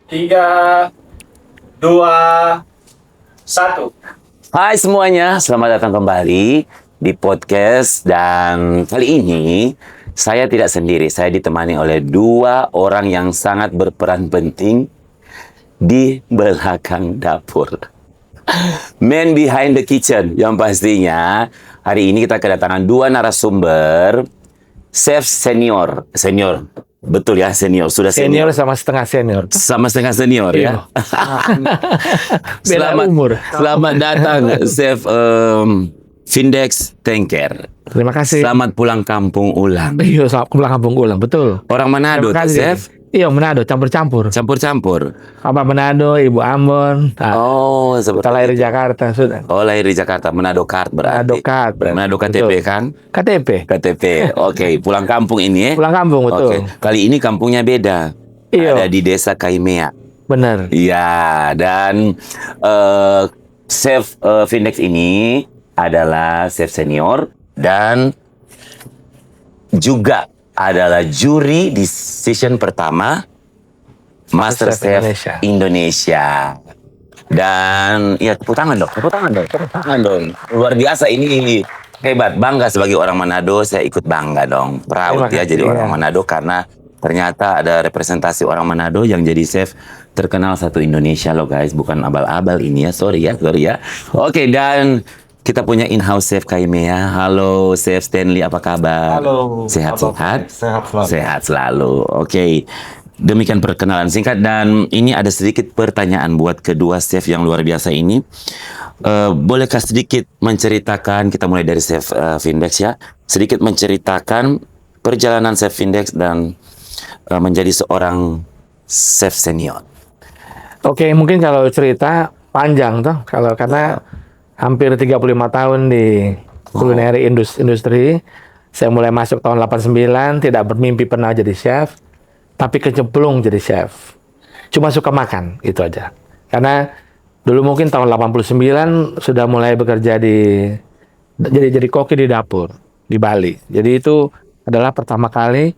Tiga, dua, satu. Hai semuanya, selamat datang kembali di podcast. Dan kali ini saya tidak sendiri, saya ditemani oleh dua orang yang sangat berperan penting di belakang dapur. Man behind the kitchen, yang pastinya hari ini kita kedatangan dua narasumber, chef senior. Betul ya, senior, sudah Senior senior. sama setengah senior. Sama setengah senior ya. Beda umur. Selamat datang, Chef Findex Tengker. Terima kasih. Selamat pulang kampung ulang. Iya, selamat pulang kampung ulang, betul. Orang Manado, Terima kasih. Chef? Iya, Manado, campur-campur. Campur-campur. Apa Manado, Ibu Ambon. Oh, seperti Kita lahir di itu. Jakarta, sudah. Oh, lahir di Jakarta, Manado Kart berarti. Manado Kart berarti. Manado KTP Betul. kan? KTP. KTP. Oke, pulang kampung ini ya. Pulang kampung, betul. Oke, kali ini kampungnya beda. Iya. Ada di Desa Kaimea. Benar. Iya, dan Chef Findex ini adalah chef senior dan juga adalah juri di season pertama MasterChef Indonesia. Indonesia. Dan ya tepuk tangan dong. Luar biasa ini, hebat, bangga sebagai orang Manado. Saya ikut bangga dong, proud Terima ya kasih, jadi orang iya. Manado karena ternyata ada representasi orang Manado yang jadi chef terkenal satu Indonesia loh guys, bukan abal-abal ini ya, sorry ya. Oke, dan kita punya in-house chef Kaimea. Halo Chef Stanley, apa kabar? Halo. Sehat-sehat? Sehat selalu. Sehat selalu. Oke. Demikian perkenalan singkat dan ini ada sedikit pertanyaan buat kedua chef yang luar biasa ini. Bolehkah sedikit menceritakan, kita mulai dari Chef Findex ya, sedikit menceritakan perjalanan Chef Findex dan menjadi seorang chef senior. Oke, mungkin kalau cerita panjang tuh, karena hampir 35 tahun di culinary industri. Saya mulai masuk tahun 89, tidak bermimpi pernah jadi chef, tapi kecemplung jadi chef. Cuma suka makan, itu aja. Karena dulu mungkin tahun 89 sudah mulai bekerja jadi koki di dapur di Bali. Jadi itu adalah pertama kali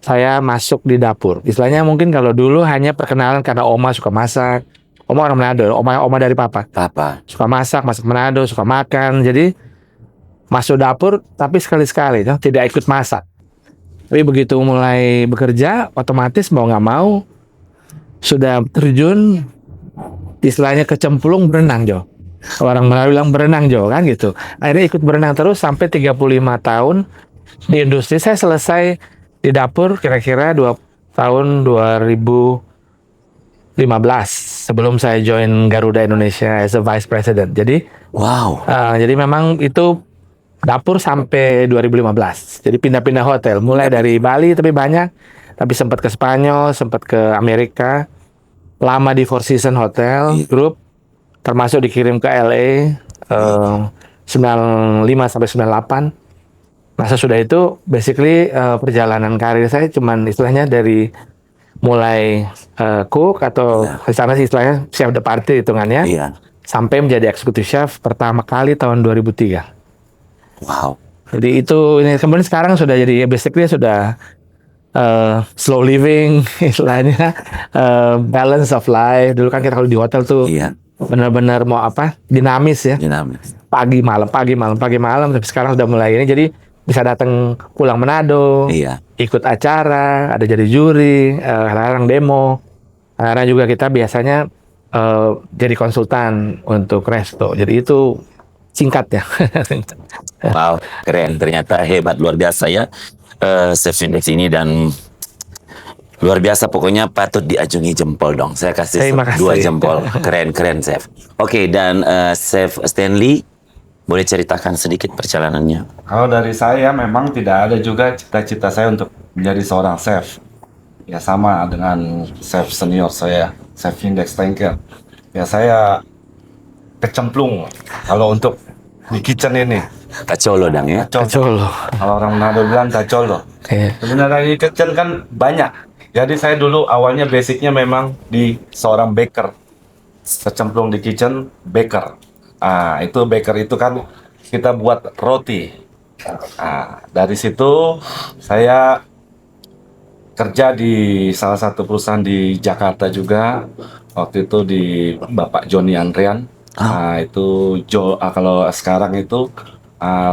saya masuk di dapur. Istilahnya mungkin kalau dulu hanya perkenalan karena oma suka masak. Oma orang Manado, oma dari papa. Papa. Suka masak Manado, suka makan. Jadi masuk dapur tapi sekali-sekali tidak ikut masak. Tapi begitu mulai bekerja, otomatis mau nggak mau sudah terjun, istilahnya kecemplung berenang Jo. Orang Manado bilang berenang Jo kan gitu. Akhirnya ikut berenang terus sampai 35 tahun di industri. Saya selesai di dapur kira-kira tahun 2015 sebelum saya join Garuda Indonesia as a Vice President. Jadi Wow. jadi memang itu dapur sampai 2015. Jadi pindah-pindah hotel, mulai dari Bali tapi banyak, tapi sempat ke Spanyol, sempat ke Amerika, lama di Four Seasons Hotel Group, termasuk dikirim ke LA 95 sampai 98. Nah sesudah itu basically perjalanan karir saya cuman istilahnya dari mulai cook atau di sana sih istilahnya chef de partie hitungannya, Iya. sampai menjadi executive chef pertama kali tahun 2003. Wow. Jadi itu ini kemudian sekarang sudah jadi basically sudah slow living istilahnya, balance of life. Dulu kan kita kalau di hotel tuh Iya. benar-benar mau dinamis ya, Dinamis. pagi malam. Tapi sekarang sudah mulai ini jadi bisa datang pulang Manado, Iya. ikut acara, ada jadi juri, kadang-kadang demo. Kadang juga kita biasanya jadi konsultan untuk resto. Jadi itu singkat ya. Wow, keren. Ternyata hebat, luar biasa ya Chef Findex ini dan luar biasa. Pokoknya patut diacungi jempol dong. Saya kasih Terima kasih. 2 jempol. Keren Chef. Oke, dan Chef Stanley, boleh ceritakan sedikit perjalanannya? Kalau dari saya memang tidak ada juga cita-cita saya untuk menjadi seorang chef. Ya sama dengan chef senior saya, Chef Findex Tengker. Ya saya kecemplung kalau untuk di kitchen ini. Kacolo dong ya. Colo. Kalau orang Manado bilang kacol loh. Iya. Sebenarnya di kitchen kan banyak. Jadi saya dulu awalnya basicnya memang di seorang baker. Kecemplung di kitchen, baker. Itu baker itu kan kita buat roti. Dari situ saya kerja di salah satu perusahaan di Jakarta juga. Waktu itu di Bapak Joni Andrean. Nah, itu kalau sekarang itu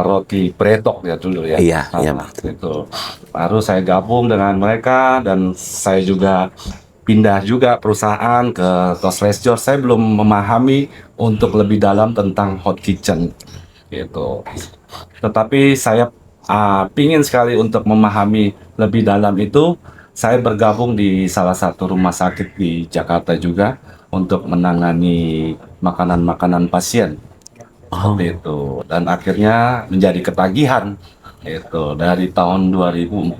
roti Pretok ya dulu ya. Iya, iya, itu. Baru saya gabung dengan mereka dan saya juga pindah juga perusahaan ke Tosles George. Saya belum memahami untuk lebih dalam tentang hot kitchen gitu. Tetapi saya pingin sekali untuk memahami lebih dalam itu. Saya bergabung di salah satu rumah sakit di Jakarta juga untuk menangani makanan-makanan pasien. Seperti itu. Dan akhirnya menjadi ketagihan itu dari tahun 2004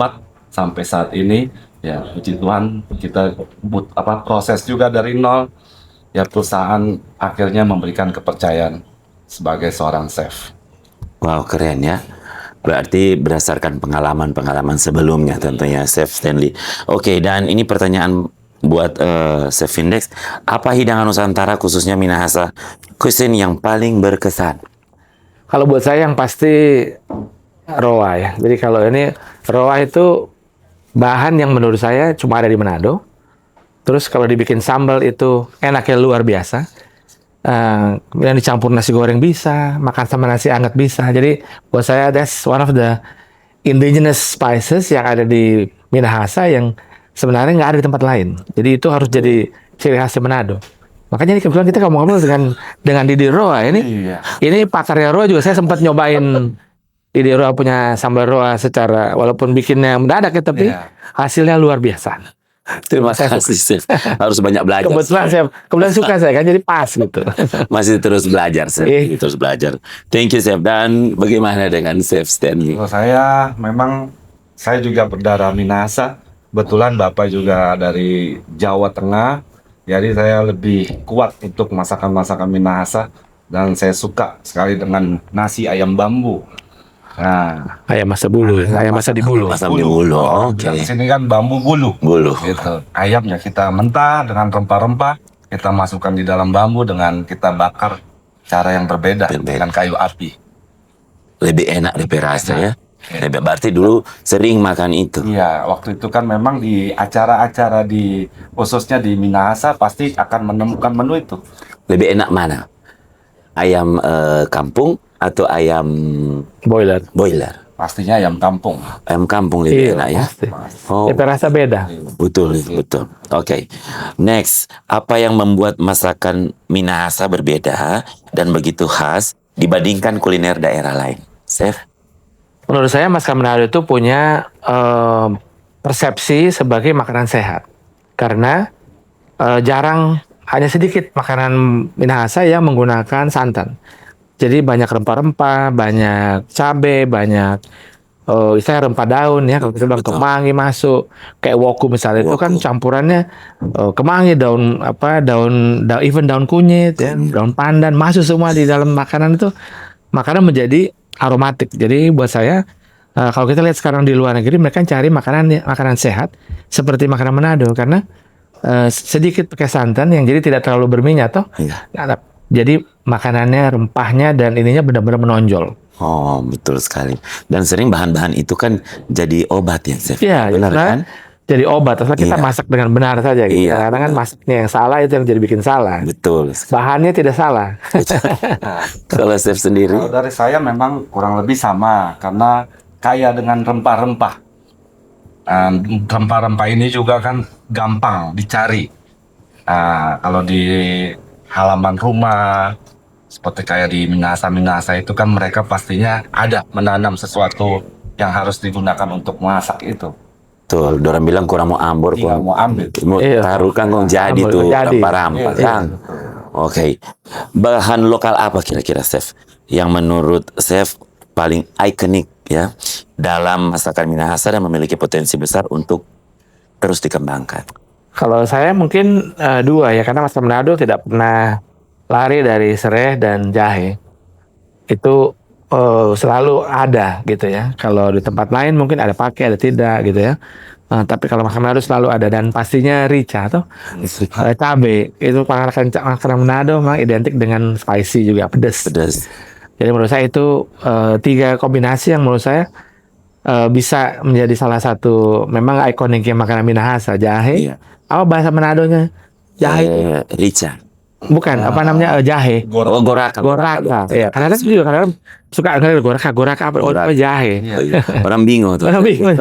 sampai saat ini. Ya, puji Tuhan kita proses juga dari nol. Ya, perusahaan akhirnya memberikan kepercayaan sebagai seorang chef. Wow, keren ya. Berarti berdasarkan pengalaman-pengalaman sebelumnya tentunya Chef Stanley. Oke, dan ini pertanyaan buat Chef Index. Apa hidangan Nusantara khususnya Minahasa cuisine yang paling berkesan? Kalau buat saya yang pasti roa ya. Jadi kalau ini roa itu bahan yang menurut saya cuma ada di Manado. Terus kalau dibikin sambal itu enaknya luar biasa. Kemudian dicampur nasi goreng bisa, makan sama nasi hangat bisa. Jadi buat saya that's one of the indigenous spices yang ada di Minahasa yang sebenarnya nggak ada di tempat lain. Jadi itu harus jadi ciri khas Manado. Makanya ini kebetulan kita ngomong-ngomong dengan Didi Roa ini. Iya. Ini pakarnya Roa juga saya sempat nyobain Didi Roa punya sambal Roa secara walaupun bikinnya mendadak ya tapi hasilnya luar biasa. Terima kasih, Chef. Harus banyak belajar. Kebetulan suka saya kan jadi pas gitu. Masih terus belajar, Chef. Terus belajar. Thank you, Chef. Dan bagaimana dengan Chef Stanley? Kalau saya juga berdarah Minahasa. Kebetulan Bapak juga dari Jawa Tengah. Jadi saya lebih kuat untuk masakan-masakan Minahasa. Dan saya suka sekali dengan nasi ayam bambu. Nah, ayam masak bulu, ayam masak di bulu. Masak di bulu. Oke. Di sini kan bambu bulu. Bulu. Gitu. Ayamnya kita mentah dengan rempah-rempah, kita masukkan di dalam bambu dengan kita bakar cara yang berbeda dengan kayu api. Lebih enak, lebih rasa ya. Lebih berarti dulu sering makan itu. Iya, waktu itu kan memang di acara-acara khususnya di Minahasa pasti akan menemukan menu itu. Lebih enak mana? Ayam kampung atau ayam boiler? Pastinya ayam kampung. Ayam kampung lebih enak ya. Oh. Lebih rasa beda. Betul. Oke. Next, apa yang membuat masakan Minahasa berbeda dan begitu khas dibandingkan kuliner daerah lain? Chef? Menurut saya masakan Manado itu punya persepsi sebagai makanan sehat. Karena hanya sedikit makanan Minahasa yang menggunakan santan. Jadi banyak rempah-rempah, banyak cabai, banyak istilahnya rempah daun ya. Kalau kita bilang kemangi masuk, kayak woku misalnya itu kan campurannya kemangi, even daun kunyit, ya, daun pandan masuk semua di dalam makanan itu. Makanan menjadi aromatik. Jadi buat saya kalau kita lihat sekarang di luar negeri mereka cari makanan sehat seperti makanan Manado karena sedikit pakai santan yang jadi tidak terlalu berminyak toh. Iya. Jadi makanannya, rempahnya dan ininya benar-benar menonjol. Oh, betul sekali. Dan sering bahan-bahan itu kan jadi obat ya, Chef. Iya, benar kan? Jadi obat. Asal kita masak dengan benar saja gitu. Karena kan masaknya yang salah itu yang jadi bikin salah. Betul. Bahannya tidak salah. Kalau Chef sendiri? Kalau dari saya memang kurang lebih sama karena kaya dengan rempah-rempah. Rempah-rempah ini juga kan gampang dicari. Kalau di halaman rumah seperti kayak di Minahasa itu kan mereka pastinya ada menanam sesuatu yang harus digunakan untuk masak itu. Betul, orang bilang kurang mau ambor, kurang mau ambil. Mau taruh kangkung jadi tuh rempah-rempah kan. Oke. Bahan lokal apa kira-kira Chef yang menurut Chef paling ikonik ya dalam masakan Minahasa dan memiliki potensi besar untuk terus dikembangkan? Kalau saya mungkin dua ya, karena masakan Manado tidak pernah lari dari serai dan jahe. Itu selalu ada gitu ya. Kalau di tempat lain mungkin ada pakai, ada tidak gitu ya. Tapi kalau masakan Manado selalu ada dan pastinya rica atau cabai. Itu makanan Manado memang identik dengan spicy juga, pedas. Pedas. Jadi menurut saya itu tiga kombinasi yang menurut saya bisa menjadi salah satu memang ikoniknya makanan Minahasa, jahe. Iya. Apa bahasa Manadonya? Jahe. Rica. Bukan, apa namanya? Jahe. Oh, goraka. Goraka. Ya, kadang-kadang juga kadang suka goraka apa? Oh, Goraka. jahe. Iya. Orang bingung tuh. Orang bingung.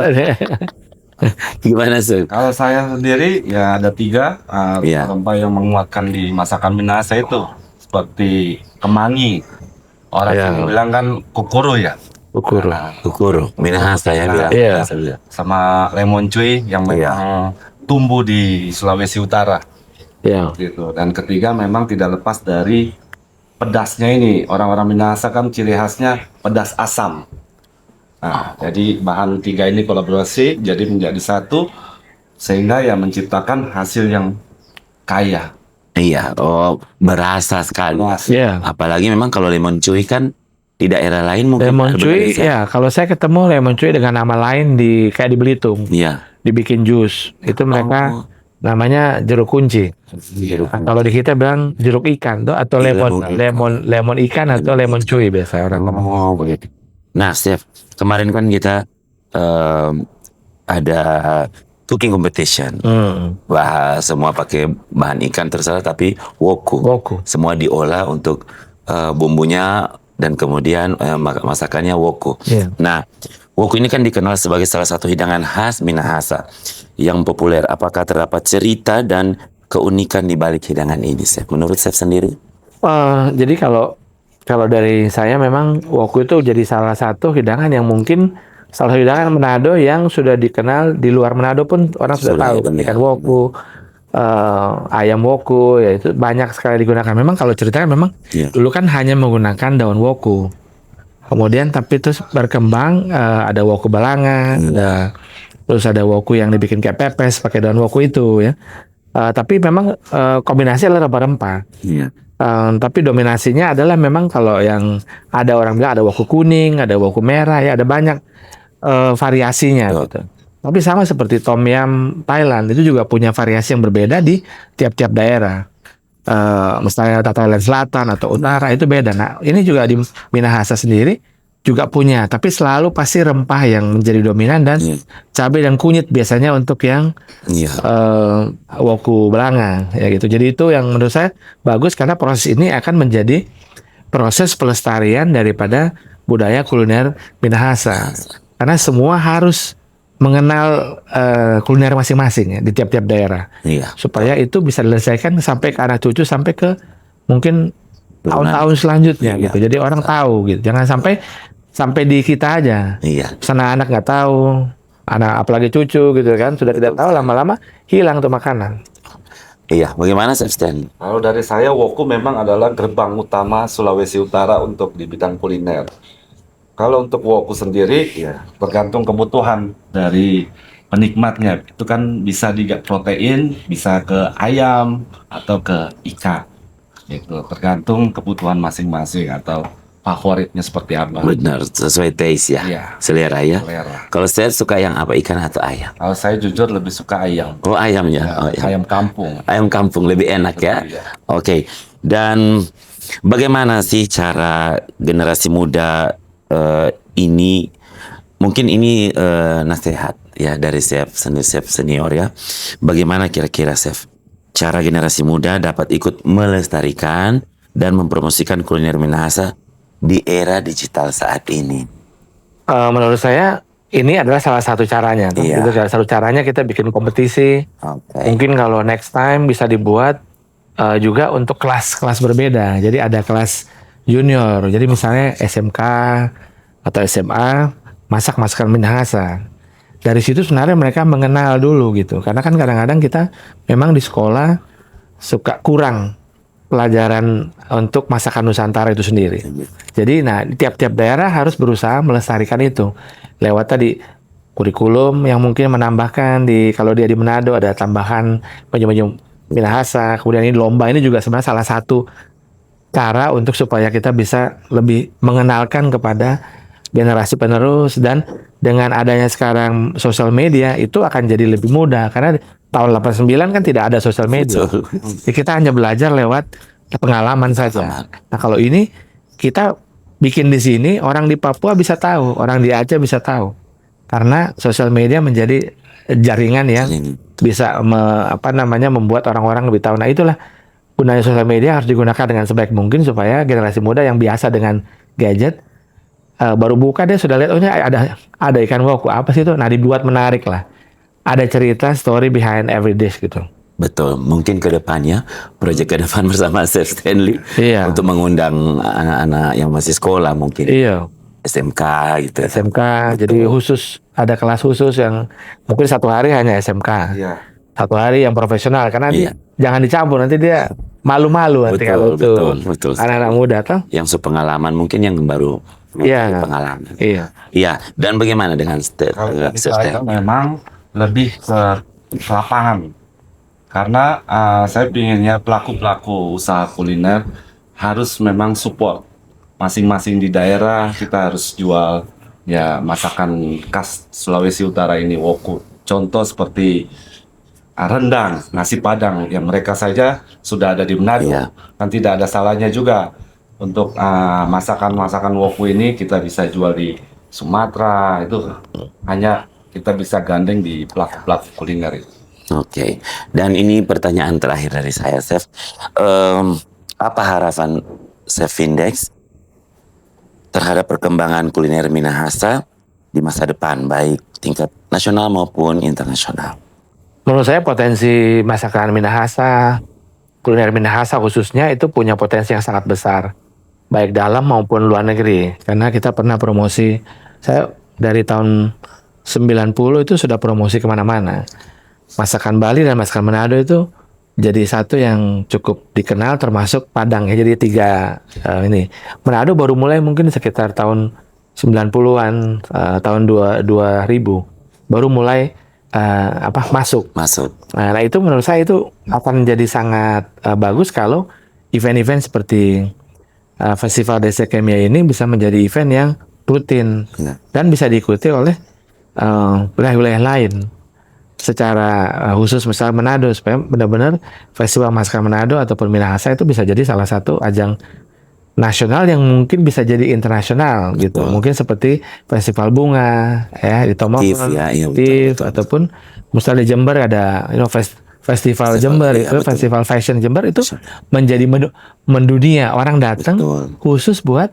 Gimana sih? Kalau saya sendiri ya ada 3 Iya. rempah yang menguatkan di masakan Minahasa itu seperti kemangi. Orang Iya. yang bilang kan kukuru ya, Ukur. Kukuru, Minahasa ya bilang. Iya. Saya bilang. sama lemon cuy yang Iya. memang tumbuh di Sulawesi Utara Ya. gitu. Dan ketiga memang tidak lepas dari pedasnya ini. Orang-orang Minahasa kan ciri khasnya pedas asam. Nah, jadi bahan 3 ini kolaborasi jadi menjadi satu sehingga ya menciptakan hasil yang kaya. Iya, oh berasa sekali. Iya. Apalagi memang kalau lemon cuy kan di daerah lain mungkin Lemon berbeda cuy, desa. ya kalau saya ketemu lemon cuy dengan nama lain kayak di Belitung, Iya. dibikin jus. Itu mereka Oh. namanya jeruk kunci. Jeruk Nah, kalau di kita bilang jeruk ikan tuh atau Iya, lemon ikan atau lemon cuy biasa orang ngomong. Oh begitu. Nah, Chef, kemarin kan kita ada cooking competition. Wah, semua pakai bahan ikan terserah tapi woku. Woku. Semua diolah untuk bumbunya dan kemudian masakannya woku. Iya. Nah, woku ini kan dikenal sebagai salah satu hidangan khas Minahasa yang populer. Apakah terdapat cerita dan keunikan di balik hidangan ini, Chef? Menurut Chef sendiri? Jadi kalau dari saya memang woku itu jadi salah satu hidangan yang mungkin salah satu hidangan Manado yang sudah dikenal di luar Manado pun orang sudah Sudah, tahu. iya. Ikan woku, ayam woku, ya itu banyak sekali digunakan. Memang kalau ceritanya memang Iya. dulu kan hanya menggunakan daun woku. Kemudian tapi terus berkembang ada woku balangan, terus ada woku yang dibikin kayak pepes pakai daun woku itu ya. Tapi memang kombinasi adalah rempah-rempah. Iya. Tapi dominasinya adalah memang kalau yang ada orang bilang ada woku kuning, ada woku merah, ya ada banyak variasinya Betul. gitu. Tapi sama seperti tom yum Thailand itu juga punya variasi yang berbeda di tiap-tiap daerah. Misalnya Thailand Selatan atau Utara itu beda. Nah ini juga di Minahasa sendiri juga punya, tapi selalu pasti rempah yang menjadi dominan dan Iya. cabai dan kunyit biasanya untuk yang Iya. woku belanga ya gitu. Jadi itu yang menurut saya bagus karena proses ini akan menjadi proses pelestarian daripada budaya kuliner Minahasa. Karena semua harus mengenal kuliner masing-masing ya di tiap-tiap daerah Iya. supaya itu bisa dilestarikan sampai ke anak cucu sampai ke mungkin Turunan. tahun-tahun selanjutnya Iya. gitu. Jadi orang tahu gitu. Jangan sampai di kita aja. Iya. Sana anak nggak tahu, anak apalagi cucu gitu kan sudah tidak tahu, lama-lama hilang tuh makanan. Iya. Bagaimana, Chef Stan? Kalau dari saya, woku memang adalah gerbang utama Sulawesi Utara untuk di bidang kuliner. Kalau untuk woku sendiri, ya tergantung kebutuhan dari penikmatnya. Itu kan bisa di protein, bisa ke ayam atau ke ikan. Gitu. Tergantung kebutuhan masing-masing atau favoritnya seperti apa. Benar, sesuai taste ya. Iya. Selera ya. Selera. Kalau Chef suka yang apa? Ikan atau ayam? Kalau saya jujur lebih suka ayam. Oh, ayam ya. Ya, Oh, iya. ayam kampung. Ayam kampung lebih enak ya. Iya. Oke. Dan bagaimana sih cara generasi muda ini, mungkin ini nasihat ya dari chef senior ya. Bagaimana kira-kira Chef cara generasi muda dapat ikut melestarikan dan mempromosikan kuliner Minahasa di era digital saat ini? Menurut saya ini adalah salah satu caranya. Iya. Itu salah satu caranya kita bikin kompetisi. Oke. Mungkin kalau next time bisa dibuat juga untuk kelas-kelas berbeda. Jadi ada kelas junior. Jadi misalnya SMK atau SMA masak masakan Minahasa. Dari situ sebenarnya mereka mengenal dulu gitu. Karena kan kadang-kadang kita memang di sekolah suka kurang pelajaran untuk masakan Nusantara itu sendiri. Jadi nah tiap-tiap daerah harus berusaha melestarikan itu. Lewat tadi kurikulum yang mungkin menambahkan kalau dia di Manado ada tambahan menu-menu Minahasa. Kemudian ini lomba ini juga sebenarnya salah satu cara untuk supaya kita bisa lebih mengenalkan kepada generasi penerus, dan dengan adanya sekarang sosial media itu akan jadi lebih mudah karena tahun 89 kan tidak ada sosial media. Betul. Jadi kita hanya belajar lewat pengalaman saja. Nah, kalau ini kita bikin di sini, orang di Papua bisa tahu, orang di Aceh bisa tahu. karena sosial media menjadi jaringan yang Ini. bisa membuat orang-orang lebih tahu. Nah, itulah gunanya sosial media, harus digunakan dengan sebaik mungkin supaya generasi muda yang biasa dengan gadget baru buka dia sudah lihat, oh ini ada ikan woku, apa sih itu? Nah, dibuat menarik lah. Ada cerita, story behind every dish gitu. Betul, mungkin ke depannya proyek ke depan bersama Chef Stanley Iya. untuk mengundang anak-anak yang masih sekolah mungkin Iya. SMK gitu. SMK, jadi khusus ada kelas khusus yang mungkin satu hari hanya SMK, Iya. satu hari yang profesional, karena nanti Iya. jangan dicampur, nanti dia malu-malu nanti kalau betul. anak-anak muda toh. Yang sepengalaman mungkin yang baru Iya. pengalaman. Iya. Iya, dan bagaimana dengan Kalau dari Chef saya Stanley? memang lebih ke lapangan. Karena saya pinginnya pelaku-pelaku usaha kuliner harus memang support. Masing-masing di daerah kita harus jual ya masakan khas Sulawesi Utara ini, woku. Contoh seperti rendang, nasi padang yang mereka saja sudah ada di Manado. Iya. Kan tidak ada salahnya juga untuk masakan-masakan woku ini kita bisa jual di Sumatera. Itu hanya kita bisa gandeng di pelaku-pelaku kuliner itu. Oke, dan ini pertanyaan terakhir dari saya, Chef. Apa harapan Chef Index terhadap perkembangan kuliner Minahasa di masa depan, baik tingkat nasional maupun internasional? Menurut saya potensi masakan Minahasa, kuliner Minahasa khususnya itu punya potensi yang sangat besar, baik dalam maupun luar negeri. Karena kita pernah promosi, saya dari tahun 90 itu sudah promosi kemana-mana. Masakan Bali dan masakan Manado itu jadi satu yang cukup dikenal, termasuk Padang ya. Jadi tiga ini. Manado baru mulai mungkin sekitar tahun 90-an, tahun 2000 baru mulai masuk. Nah, itu menurut saya itu akan menjadi sangat bagus kalau event-event seperti Festival Desa Kemia ini bisa menjadi event yang rutin dan bisa diikuti oleh wilayah-wilayah lain secara khusus, misalnya Manado, supaya benar-benar Festival Masakan Manado ataupun Minahasa itu bisa jadi salah satu ajang nasional yang mungkin bisa jadi internasional gitu. Mungkin seperti Festival Bunga ya di Tomohon, ataupun misalnya di Jember ada Festival Jember, itu Festival Fashion Jember itu menjadi mendunia, orang datang khusus buat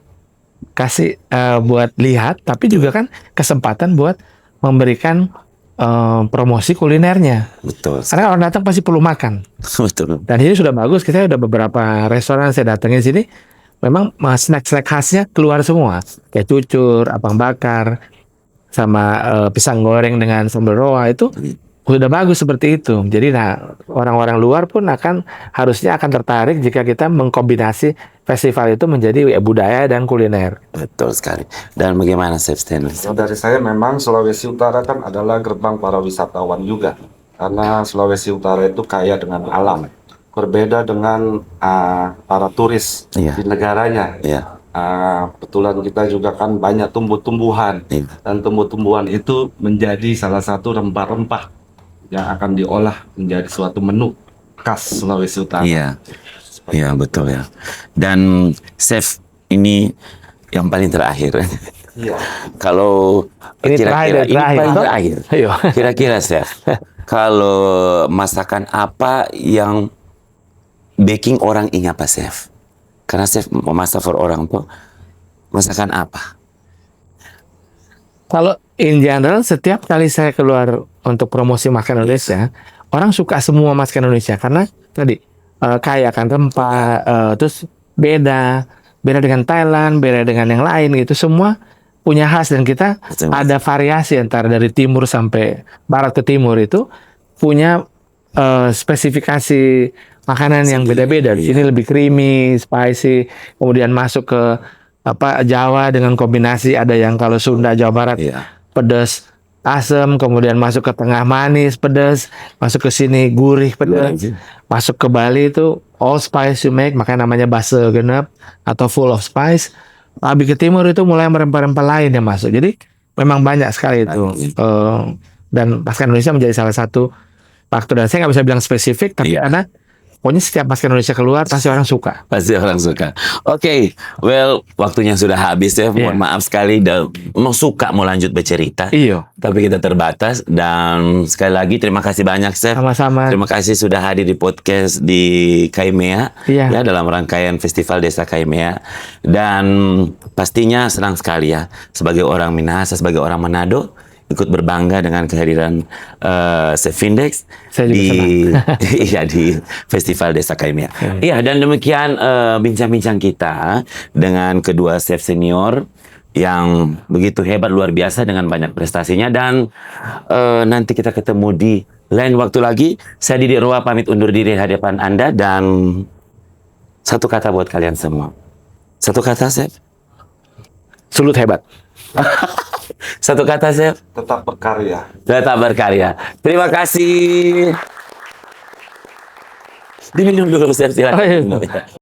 kasih buat lihat, tapi juga kan kesempatan buat memberikan promosi kulinernya. Betul. Karena orang datang pasti perlu makan. Betul. Dan ini sudah bagus. Kita udah beberapa restoran saya datangin sini, memang snack-snack khasnya keluar semua. Kayak cucur, apang bakar, sama pisang goreng dengan sambal roa itu udah bagus seperti itu. Jadi orang-orang luar pun harusnya akan tertarik jika kita mengkombinasi festival itu menjadi budaya dan kuliner. Betul sekali. Dan bagaimana Chef Stanley? Kalau dari saya memang Sulawesi Utara kan adalah gerbang para wisatawan juga. Karena Sulawesi Utara itu kaya dengan alam. Berbeda dengan para turis di negaranya. Kebetulan kita juga kan banyak tumbuh-tumbuhan. Dan tumbuh-tumbuhan itu menjadi salah satu rempah-rempah yang akan diolah menjadi suatu menu khas Sulawesi Utara. Iya, betul ya. Dan Chef, ini yang paling terakhir. Iya. Kalau Ini kira-kira ini paling terakhir. Ayo. Kira-kira Chef, kalau masakan apa yang baking orang ingat apa Chef? Karena Chef memasak for orang tuh masakan apa? Kalau in general, setiap kali saya keluar untuk promosi masakan Indonesia, orang suka semua masakan Indonesia karena tadi kaya kan rempah, terus beda dengan Thailand, beda dengan yang lain gitu, semua punya khas dan kita ada variasi antara dari timur sampai barat ke timur itu punya spesifikasi makanan yang beda-beda. Di sini lebih creamy, spicy, kemudian masuk ke Jawa dengan kombinasi ada yang kalau Sunda Jawa Barat pedas asam, kemudian masuk ke tengah manis pedas, masuk ke sini gurih pedas, masuk ke Bali itu all spice you make, makanya namanya base genep atau full of spice. Lebih ke timur itu mulai rempah-rempah lain yang masuk. Jadi memang banyak sekali itu. Dan masakan Indonesia menjadi salah satu faktor, dan saya nggak bisa bilang spesifik, tapi karena Pokoknya setiap masker Indonesia keluar pasti orang suka. Pasti orang suka. Oke, well, waktunya sudah habis ya. Mohon Iya. maaf sekali. Mau suka mau lanjut bercerita. Iya. Tapi kita terbatas. Dan sekali lagi terima kasih banyak, Chef. Sama-sama. Terima kasih sudah hadir di podcast di Kaimea. Iya. Ya, dalam rangkaian Festival Desa Kaimea. Dan pastinya senang sekali ya. Sebagai orang Minahasa, sebagai orang Manado, ikut berbangga dengan kehadiran Chef Vindex Saya juga iya, di Festival Desa Kaimea. Iya, dan demikian bincang-bincang kita dengan kedua chef senior yang begitu hebat, luar biasa dengan banyak prestasinya. Dan nanti kita ketemu di lain waktu lagi. Saya Didi Roa pamit undur diri di hadapan Anda, dan satu kata buat kalian semua. Satu kata, Chef. Sulut hebat. Satu kata, Chef. Tetap berkarya. Tetap berkarya. Terima kasih. Diminum dulu, Chef. Silakan. Oh, iya.